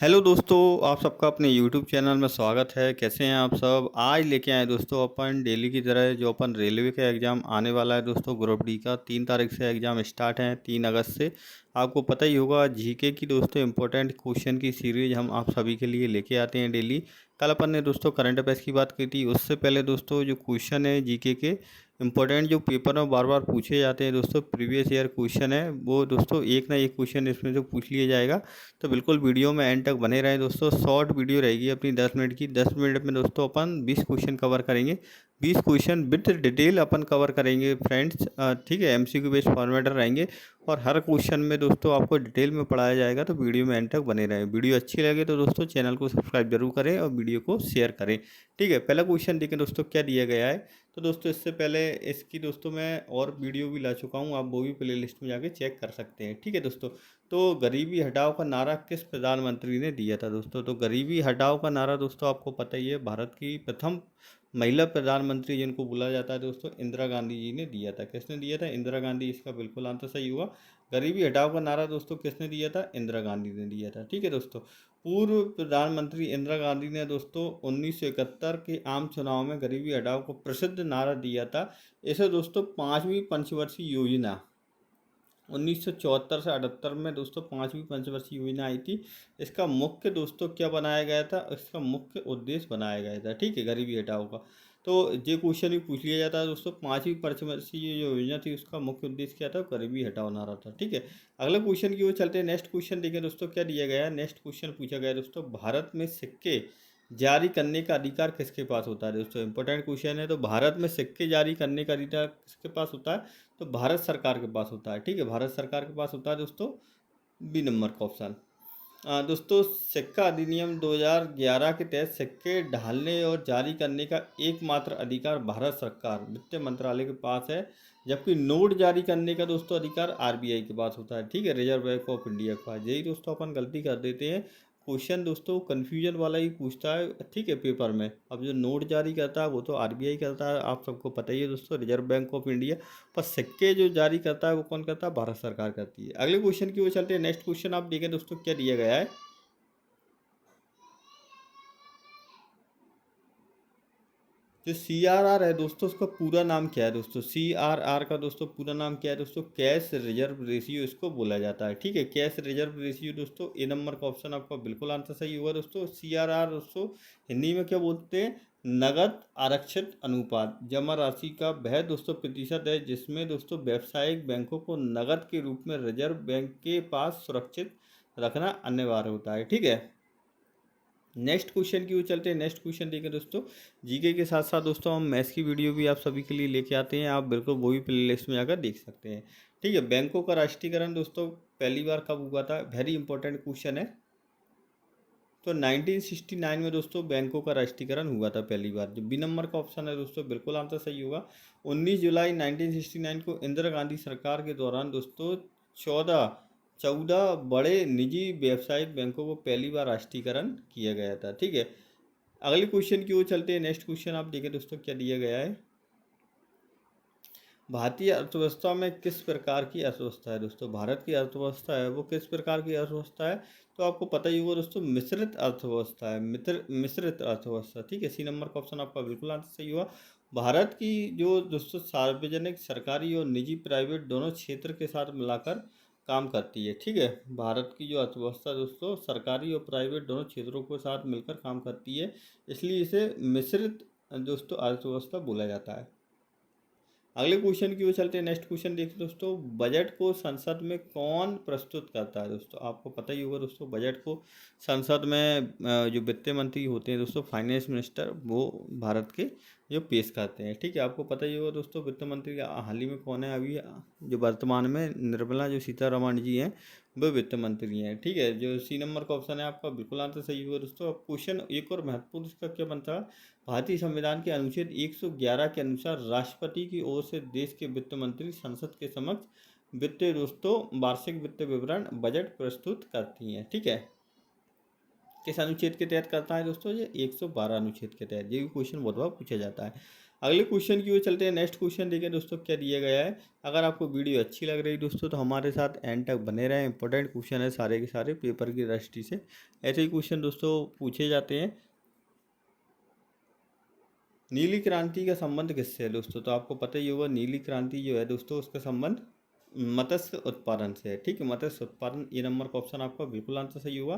Hello दोस्तों, आप सबका अपने यूट्यूब चैनल में स्वागत है। कैसे हैं आप सब? आज लेके आए दोस्तों अपन डेली की तरह जो अपन रेलवे का एग्ज़ाम आने वाला है दोस्तों, ग्रुप डी का 3 तारीख से एग्ज़ाम स्टार्ट है, 3 अगस्त से। आपको पता ही होगा जीके की दोस्तों इम्पोर्टेंट क्वेश्चन की सीरीज हम आप सभी के लिए लेके आते हैं डेली। कल अपन ने दोस्तों करंट अफेयर्स की बात की थी। उससे पहले दोस्तों जो क्वेश्चन है जीके के इम्पोर्टेंट जो पेपर में बार बार पूछे जाते हैं दोस्तों, प्रीवियस ईयर क्वेश्चन है वो दोस्तों एक ना एक क्वेश्चन इसमें से पूछ लिया जाएगा। तो बिल्कुल वीडियो में एंड तक बने रहें दोस्तों। शॉर्ट वीडियो रहेगी अपनी 10 मिनट की। 10 मिनट में दोस्तों अपन 20 क्वेश्चन कवर करेंगे। 20 question with detail upon cover करेंगे फ्रेंड्स। ठीक है, एमसीक्यू बेस्ड फॉर्मेटर रहेंगे और हर क्वेश्चन में दोस्तों आपको डिटेल में पढ़ाया जाएगा। तो वीडियो में एंड तक बने रहें। वीडियो अच्छी लगे तो दोस्तों चैनल को सब्सक्राइब जरूर करें और वीडियो को शेयर करें। ठीक है, पहला क्वेश्चन देखें दोस्तों क्या दिया गया है। तो दोस्तों इससे पहले इसकी दोस्तों मैं और वीडियो भी ला चुका हूँ, आप वो भी प्ले लिस्ट में जाके चेक कर सकते हैं। ठीक है दोस्तों, तो गरीबी हटाओ का नारा किस प्रधानमंत्री ने दिया था दोस्तों? तो गरीबी हटाओ का नारा दोस्तों आपको पता ही है, भारत की प्रथम महिला प्रधानमंत्री जिनको बोला जाता है दोस्तों, इंदिरा गांधी जी ने दिया था। किसने दिया था? इंदिरा गांधी। इसका बिल्कुल आंसर सही हुआ। गरीबी हटाओ का नारा दोस्तों किसने दिया था? इंदिरा गांधी ने दिया था। ठीक है दोस्तों, पूर्व प्रधानमंत्री इंदिरा गांधी ने दोस्तों 1971 के आम चुनाव में गरीबी हटाओ को प्रसिद्ध नारा दिया था। इसे दोस्तों पांचवी पंचवर्षीय योजना 1974 से 78 में दोस्तों पांचवी पंचवर्षीय योजना आई थी। इसका मुख्य दोस्तों क्या बनाया गया था? इसका मुख्य उद्देश्य बनाया गया था। ठीक है, गरीबी हटाओ का। तो ये क्वेश्चन भी पूछ लिया जाता है दोस्तों, पांचवी पंचवर्षीय जो योजना थी उसका मुख्य उद्देश्य क्या था? गरीबी हटाओ नारा था। ठीक है, अगले क्वेश्चन की ओर चलते हैं। नेक्स्ट क्वेश्चन देखें दोस्तों क्या दिया गया है। नेक्स्ट क्वेश्चन पूछा गया है दोस्तों, भारत में सिक्के जारी करने का अधिकार किसके पास होता है? दोस्तों इंपॉर्टेंट क्वेश्चन है। तो भारत में सिक्के जारी करने का अधिकार किसके पास होता है? तो भारत सरकार के पास होता है। ठीक है, भारत सरकार के पास होता है दोस्तों। बी नंबर का ऑप्शन। दोस्तों सिक्का अधिनियम 2011 के तहत सिक्के ढालने और जारी करने का एकमात्र अधिकार भारत सरकार वित्त मंत्रालय के पास है, जबकि नोट जारी करने का दोस्तों अधिकार आरबीआई के पास होता है। ठीक है, रिजर्व बैंक ऑफ इंडिया के पास। यही दोस्तों अपन गलती कर देते हैं, क्वेश्चन दोस्तों कन्फ्यूजन वाला ही पूछता है। ठीक है, पेपर में अब जो नोट जारी करता है वो तो आरबीआई करता है, आप सबको पता ही है दोस्तों, रिजर्व बैंक ऑफ इंडिया। पर सिक्के जो जारी करता है वो कौन करता है? भारत सरकार करती है। अगले क्वेश्चन की ओर चलते हैं। नेक्स्ट क्वेश्चन आप देखें दोस्तों क्या दिया गया है। जो सीआरआर है दोस्तों उसका पूरा नाम क्या है दोस्तों? सीआरआर का दोस्तों पूरा नाम क्या है दोस्तों? कैश रिजर्व रेशियो इसको बोला जाता है। ठीक है, कैश रिजर्व रेशियो दोस्तों ए नंबर का ऑप्शन आपका बिल्कुल आंसर सही हुआ दोस्तों। सीआरआर दोस्तों हिंदी में क्या बोलते हैं? नगद आरक्षित अनुपात। जमा राशि का वह दोस्तों प्रतिशत है जिसमें दोस्तों व्यावसायिक बैंकों को नगद के रूप में रिजर्व बैंक के पास सुरक्षित रखना अनिवार्य होता है। ठीक है, नेक्स्ट क्वेश्चन की ओर चलते हैं। नेक्स्ट क्वेश्चन देखें दोस्तों, जीके के साथ साथ दोस्तों हम मैथ्स की वीडियो भी आप सभी के लिए लेके आते हैं, आप बिल्कुल वो भी प्ले लिस्ट में जाकर देख सकते हैं। ठीक है, बैंकों का राष्ट्रीयकरण दोस्तों पहली बार कब हुआ था? वेरी इंपॉर्टेंट क्वेश्चन है। तो 1969 में दोस्तों बैंकों का राष्ट्रीयकरण हुआ था पहली बार। जो बी नंबर का ऑप्शन है दोस्तों बिल्कुल आंसर सही होगा। 19 जुलाई 1969 को इंदिरा गांधी सरकार के दौरान दोस्तों चौदह चौदह बड़े निजी व्यावसायिक बैंकों को पहली बार राष्ट्रीयकरण किया गया था। ठीक है, अगले क्वेश्चन की ओर चलते हैं। नेक्स्ट क्वेश्चन आप देखें दोस्तों क्या दिया गया है। भारतीय अर्थव्यवस्था में किस प्रकार की अर्थव्यवस्था है दोस्तों? भारत की अर्थव्यवस्था है वो किस प्रकार की अर्थव्यवस्था है? तो आपको पता ही होगा दोस्तों, मिश्रित अर्थव्यवस्था है। मिश्रित अर्थव्यवस्था। ठीक है, सी नंबर का ऑप्शन आपका बिल्कुल आंसर सही हुआ। भारत की जो दोस्तों सार्वजनिक सरकारी और निजी प्राइवेट दोनों क्षेत्र के साथ मिलाकर काम करती है। ठीक है, भारत की जो अर्थव्यवस्था दोस्तों सरकारी और प्राइवेट दोनों क्षेत्रों के साथ मिलकर काम करती है, इसलिए इसे मिश्रित दोस्तों अर्थव्यवस्था बोला जाता है। अगले क्वेश्चन की ओर चलते हैं। नेक्स्ट क्वेश्चन देखते हैं दोस्तों, बजट को संसद में कौन प्रस्तुत करता है दोस्तों? आपको पता ही होगा दोस्तों, बजट को संसद में जो वित्त मंत्री होते हैं दोस्तों, फाइनेंस मिनिस्टर, वो भारत के जो पेश करते हैं। ठीक है, आपको पता ही होगा दोस्तों वित्त मंत्री हाल ही में कौन है अभी जो वर्तमान में? निर्मला जो सीतारमण जी हैं वो वित्त मंत्री हैं। ठीक है, जो सी नंबर का ऑप्शन है आपका बिल्कुल आंसर सही हुआ दोस्तों। अब क्वेश्चन एक और महत्वपूर्ण इसका क्या बनता है। भारतीय संविधान के अनुच्छेद 111 के अनुसार राष्ट्रपति की ओर से देश के वित्त मंत्री संसद के समक्ष वित्तीय दोस्तों वार्षिक वित्त विवरण बजट प्रस्तुत करती हैं। ठीक है, किस अनुच्छेद के तहत करता है दोस्तों? ये 112 अनुच्छेद के तहत। ये भी क्वेश्चन बहुत बार पूछा जाता है। अगले क्वेश्चन की ओर चलते हैं। नेक्स्ट क्वेश्चन देखें दोस्तों क्या दिया गया है। अगर आपको वीडियो अच्छी लग रही दोस्तों तो हमारे साथ एंड तक बने रहें। इंपॉर्टेंट क्वेश्चन है सारे के सारे पेपर की दृष्टि से। ऐसे ही क्वेश्चन दोस्तों पूछे जाते हैं। नीली क्रांति का संबंध किससे है दोस्तों? तो आपको पता ही होगा नीली क्रांति जो है दोस्तों उसका संबंध मत्स्य उत्पादन से है। ठीक है, मत्स्य उत्पादन, ए नंबर का ऑप्शन आपका बिल्कुल आंसर सही होगा।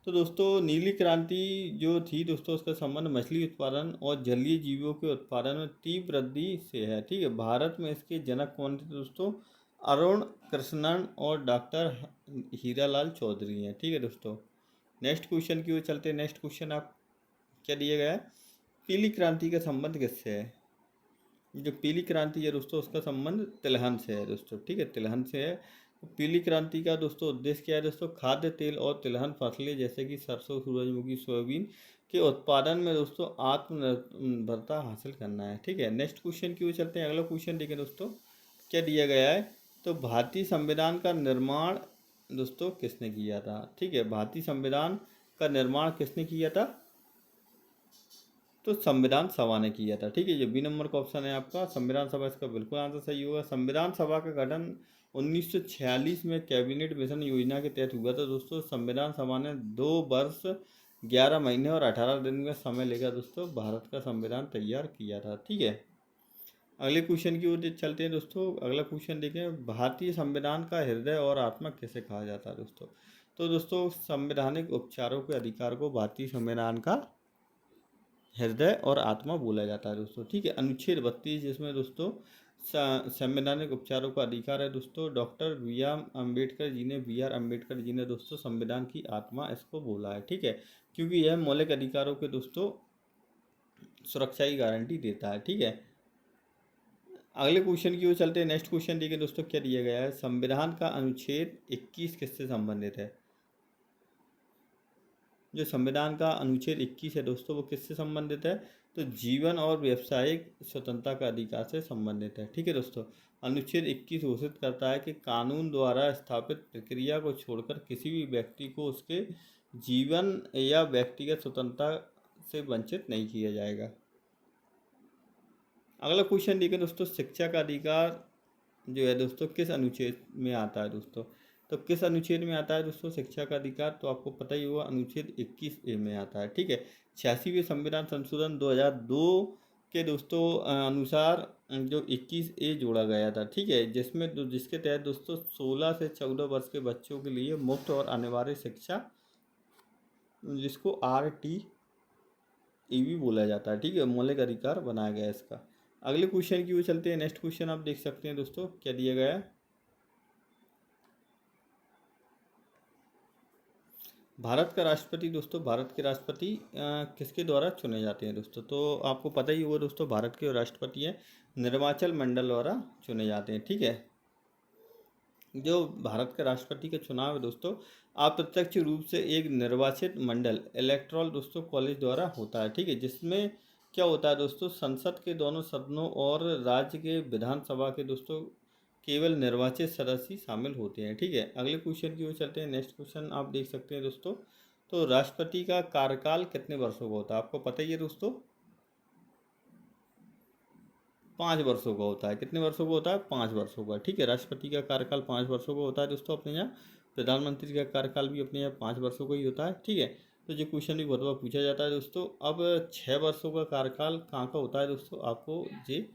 तो दोस्तों नीली क्रांति जो थी दोस्तों उसका संबंध मछली उत्पादन और जलीय जीवों के उत्पादन में तीव्र वृद्धि से है। ठीक है, भारत में इसके जनक कौन थे दोस्तों? अरुण कृष्णन और डॉक्टर हीरालाल चौधरी हैं। ठीक है दोस्तों, नेक्स्ट क्वेश्चन की ओर चलते हैं। नेक्स्ट क्वेश्चन आप क्या दिया गया है, पीली क्रांति का संबंध किससे है? जो पीली क्रांति है दोस्तों उसका संबंध तिलहन से है दोस्तों। ठीक है, तिलहन से है। तो पीली क्रांति का दोस्तों उद्देश्य क्या है दोस्तों? खाद्य तेल और तिलहन फसलें जैसे कि सरसों, सूरजमुखी, सोयाबीन के उत्पादन में दोस्तों आत्मनिर्भरता हासिल करना है। ठीक है, नेक्स्ट क्वेश्चन की ओर चलते हैं। अगला क्वेश्चन देखें दोस्तों क्या दिया गया है। तो भारतीय संविधान का निर्माण दोस्तों किसने किया था? ठीक है, भारतीय संविधान का निर्माण किसने किया था? तो संविधान सभा ने किया था। ठीक है, ये बी नंबर का ऑप्शन है आपका संविधान सभा, इसका बिल्कुल आंसर सही होगा। संविधान सभा का गठन 1946 में कैबिनेट मिशन योजना के तहत हुआ था दोस्तों। संविधान सभा ने 2 वर्ष 11 महीने और 18 दिन का समय लेकर दोस्तों भारत का संविधान तैयार किया था। ठीक है, अगले क्वेश्चन की ओर चलते हैं दोस्तों। अगला क्वेश्चन देखें, भारतीय संविधान का हृदय और आत्मा किसे कहा जाता है दोस्तों? तो दोस्तों संवैधानिक उपचारों के अधिकार को भारतीय संविधान का हृदय और आत्मा बोला जाता है दोस्तों। ठीक है, अनुच्छेद 32 जिसमें दोस्तों संवैधानिक उपचारों का अधिकार है दोस्तों। Doctor B are Ambedkar ji ने दोस्तों संविधान की आत्मा इसको बोला है। ठीक है, क्योंकि यह मौलिक अधिकारों के दोस्तों सुरक्षा की गारंटी देता है। ठीक है, अगले क्वेश्चन की ओर चलते हैं। नेक्स्ट क्वेश्चन देखिए दोस्तों क्या दिया गया है। संविधान का अनुच्छेद 21 किससे संबंधित है? जो संविधान का अनुच्छेद 21 है दोस्तों वो किससे संबंधित है? तो जीवन और व्यावसायिक स्वतंत्रता का अधिकार से संबंधित है। ठीक है दोस्तों, अनुच्छेद 21 घोषित करता है कि कानून द्वारा स्थापित प्रक्रिया को छोड़कर किसी भी व्यक्ति को उसके जीवन या व्यक्तिगत स्वतंत्रता से वंचित नहीं किया जाएगा। अगला क्वेश्चन देखिए दोस्तों, शिक्षा का अधिकार जो है दोस्तों किस अनुच्छेद में आता है दोस्तों? तो किस अनुच्छेद में आता है दोस्तों शिक्षा का अधिकार? तो आपको पता ही होगा अनुच्छेद 21A में आता है। ठीक है, 86वें संविधान संशोधन 2002 के दोस्तों अनुसार जो 21A जोड़ा गया था। ठीक है, जिसके तहत दोस्तों 16 से 14 वर्ष के बच्चों के लिए मुफ्त और अनिवार्य शिक्षा, जिसको RTE भी बोला जाता है। ठीक है, मौलिक अधिकार बनाया गया है इसका। अगले क्वेश्चन की ओर चलते हैं। नेक्स्ट क्वेश्चन आप देख सकते हैं दोस्तों क्या दिया गया है। भारत का राष्ट्रपति दोस्तों, भारत के राष्ट्रपति किसके द्वारा चुने जाते हैं दोस्तों? तो आपको पता ही होगा दोस्तों भारत के राष्ट्रपति हैं निर्वाचन मंडल द्वारा चुने जाते हैं। ठीक है, जो भारत के राष्ट्रपति का चुनाव है दोस्तों अप्रत्यक्ष रूप से एक निर्वाचित मंडल इलेक्टोरल दोस्तों कॉलेज द्वारा होता है। ठीक है, जिसमें क्या होता है दोस्तों संसद के दोनों सदनों और राज्य के विधानसभा के दोस्तों केवल निर्वाचित सदस्य शामिल होते हैं। ठीक है, अगले क्वेश्चन की ओर चलते हैं। नेक्स्ट क्वेश्चन आप देख सकते हैं दोस्तों। तो राष्ट्रपति का कार्यकाल कितने वर्षों का होता है? आपको पता ही है दोस्तों 5 वर्षों का होता है। कितने वर्षों का होता है? 5 वर्षों का। ठीक है, राष्ट्रपति का कार्यकाल 5 वर्षों का होता है दोस्तों अपने यहाँ। प्रधानमंत्री का कार्यकाल भी अपने यहाँ 5 वर्षों का ही होता है। ठीक है, तो जो क्वेश्चन भी बहुत बार पूछा जाता है दोस्तों। अब 6 वर्षों का कार्यकाल कहाँ का होता है दोस्तों? आपको ये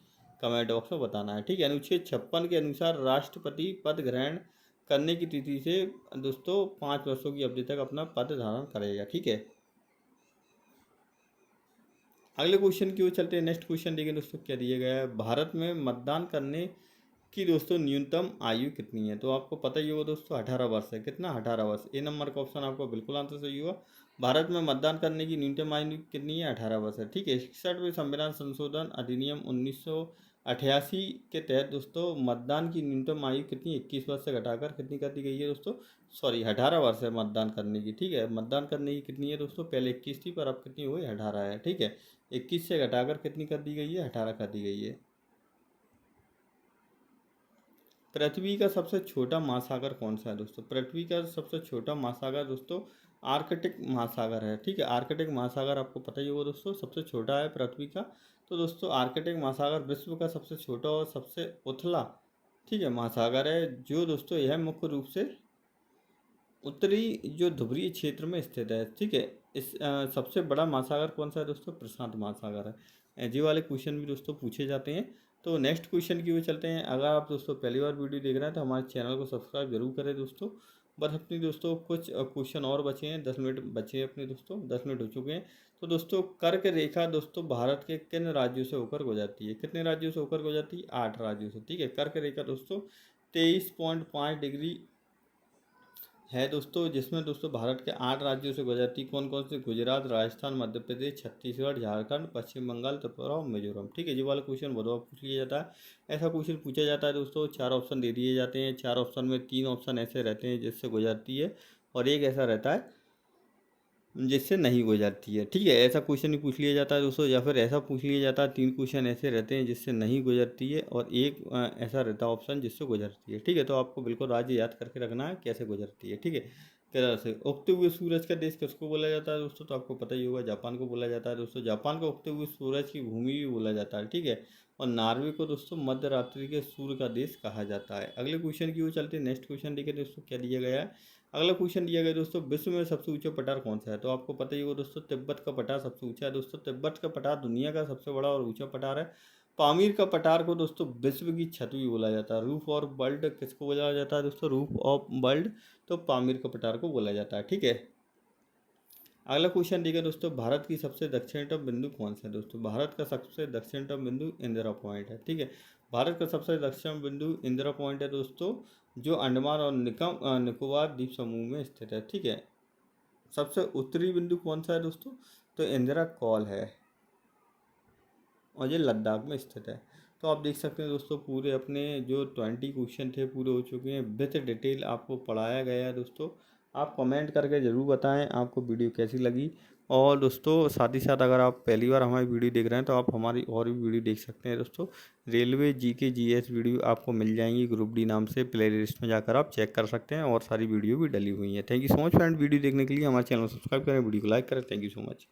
कमेंट बॉक्स में बताना है। ठीक है, अनुच्छेद 56 के अनुसार राष्ट्रपति पद ग्रहण करने की तिथि से दोस्तों 5 वर्षों की अवधि तक अपना पद धारण करेगा। ठीक है, अगले क्वेश्चन की ओर चलते हैं। नेक्स्ट क्वेश्चन देखिए दोस्तों क्या दिया गया है। भारत में मतदान करने की दोस्तों न्यूनतम आयु कितनी है? तो आपको पता ही होगा दोस्तों 18 वर्ष है। कितना? 18 वर्ष। ए नंबर का ऑप्शन आपको बिल्कुल आंसर सही होगा। भारत में मतदान करने की न्यूनतम आयु कितनी है? 18 वर्ष है। ठीक है, 61वें संविधान संशोधन अधिनियम 1988 के तहत दोस्तों मतदान की न्यूनतम आयु कितनी 21 वर्ष से घटाकर कितनी कर दी गई है दोस्तों? सॉरी 18 वर्ष है मतदान करने की। ठीक है, मतदान करने की कितनी है दोस्तों? पहले 21 थी पर अब कितनी हुई? 18 है। ठीक है, 21 से घटाकर कितनी कर दी गई है? 18 कर दी गई है। पृथ्वी का सबसे छोटा महासागर कौन सा है दोस्तों? पृथ्वी का सबसे छोटा महासागर दोस्तों आर्कटिक महासागर है। ठीक है, आर्कटिक महासागर आपको पता ही होगा दोस्तों, सबसे छोटा है पृथ्वी का। तो दोस्तों आर्कटिक महासागर विश्व का सबसे छोटा और सबसे उथला, ठीक है, महासागर है, जो दोस्तों यह मुख्य रूप से उत्तरी जो ध्रुवीय क्षेत्र में स्थित है। ठीक है, इस सबसे बड़ा महासागर कौन सा है दोस्तों? प्रशांत महासागर है। जी वाले क्वेश्चन भी दोस्तों पूछे जाते हैं। तो नेक्स्ट क्वेश्चन की ओर चलते हैं। अगर आप दोस्तों पहली बार वीडियो देख रहे हैं तो हमारे चैनल को सब्सक्राइब जरूर करें दोस्तों। बस अपनी दोस्तों कुछ क्वेश्चन और बचे हैं, 10 मिनट बचे हैं अपने दोस्तों, 10 मिनट हो चुके हैं। तो दोस्तों कर्क रेखा दोस्तों भारत के किन राज्यों से होकर गुजरती है? कितने राज्यों से होकर गुजरती है? 8 राज्यों से। ठीक है, कर्क रेखा दोस्तों 23.5 डिग्री है दोस्तों, जिसमें दोस्तों भारत के 8 राज्यों से गुजरती। कौन कौन से? गुजरात, राजस्थान, मध्य प्रदेश, छत्तीसगढ़, झारखंड, पश्चिम बंगाल, त्रिपुरा और मिजोरम। ठीक है, ये वाला क्वेश्चन बहुत बार पूछ लिया जाता है। ऐसा क्वेश्चन पूछा जाता है दोस्तों, 4 ऑप्शन दे दिए जाते हैं। 4 ऑप्शन में 3 ऑप्शन ऐसे रहते हैं जिससे गुजरती है, और एक ऐसा रहता है जिससे नहीं गुजरती है। ठीक है, ऐसा क्वेश्चन भी पूछ लिया जाता है दोस्तों, या फिर ऐसा पूछ लिया जाता है 3 क्वेश्चन ऐसे रहते हैं जिससे नहीं गुजरती है, और एक ऐसा रहता है ऑप्शन जिससे गुजरती है। ठीक है, तो आपको बिल्कुल राज्य याद करके रखना है कैसे गुजरती है। ठीक है, केरल से। उगते हुए सूरज का देश किसको बोला जाता है दोस्तों? तो आपको पता ही होगा, जापान को बोला जाता है दोस्तों। जापान को उगते हुए सूरज की भूमि भी बोला जाता है। ठीक है, और नॉर्वे को दोस्तों मध्य रात्रि के सूर्य का देश कहा जाता है। अगले क्वेश्चन की ओर चलते हैं। नेक्स्ट क्वेश्चन देखिए दोस्तों क्या दिया गया है। अगला क्वेश्चन दिया गया दोस्तों, विश्व में सबसे ऊंचा पठार कौन सा है? तो आपको पता ही होगा दोस्तों, तिब्बत का पठार सबसे ऊंचा है दोस्तों। तिब्बत का पठार दुनिया का सबसे बड़ा और ऊंचा पठार है। पामीर का पठार को दोस्तों विश्व की छत भी बोला जाता है। रूफ ऑफ वर्ल्ड किसको बोला जाता है दोस्तों? रूफ ऑफ वर्ल्ड, तो पामीर का पठार को बोला जाता है। ठीक है, अगला क्वेश्चन देखिए दोस्तों, भारत की सबसे दक्षिणतम बिंदु कौन सा है दोस्तों? भारत का सबसे दक्षिणतम बिंदु इंदिरा पॉइंट है। ठीक है, भारत का सबसे दक्षिण बिंदु इंदिरा पॉइंट है दोस्तों, जो अंडमान और निकोबार द्वीप समूह में स्थित है। ठीक है, सबसे उत्तरी बिंदु कौन सा है दोस्तों? तो इंदिरा कॉल है, और ये लद्दाख में स्थित है। तो आप देख सकते हैं दोस्तों, पूरे अपने जो 20 क्वेश्चन थे पूरे हो चुके हैं, विथ डिटेल आपको पढ़ाया गया है दोस्तों। आप कमेंट करके ज़रूर बताएं आपको वीडियो कैसी लगी। और दोस्तों साथ ही साथ अगर आप पहली बार हमारी वीडियो देख रहे हैं तो आप हमारी और भी वीडियो देख सकते हैं दोस्तों। रेलवे जीके जीएस वीडियो आपको मिल जाएंगी, ग्रुप डी नाम से प्ले लिस्ट में जाकर आप चेक कर सकते हैं, और सारी वीडियो भी डली हुई हैं। Thank you so much friend, video देखने के लिए। हमारे चैनल को सब्सक्राइब करें, वीडियो को लाइक करें। Thank you so much.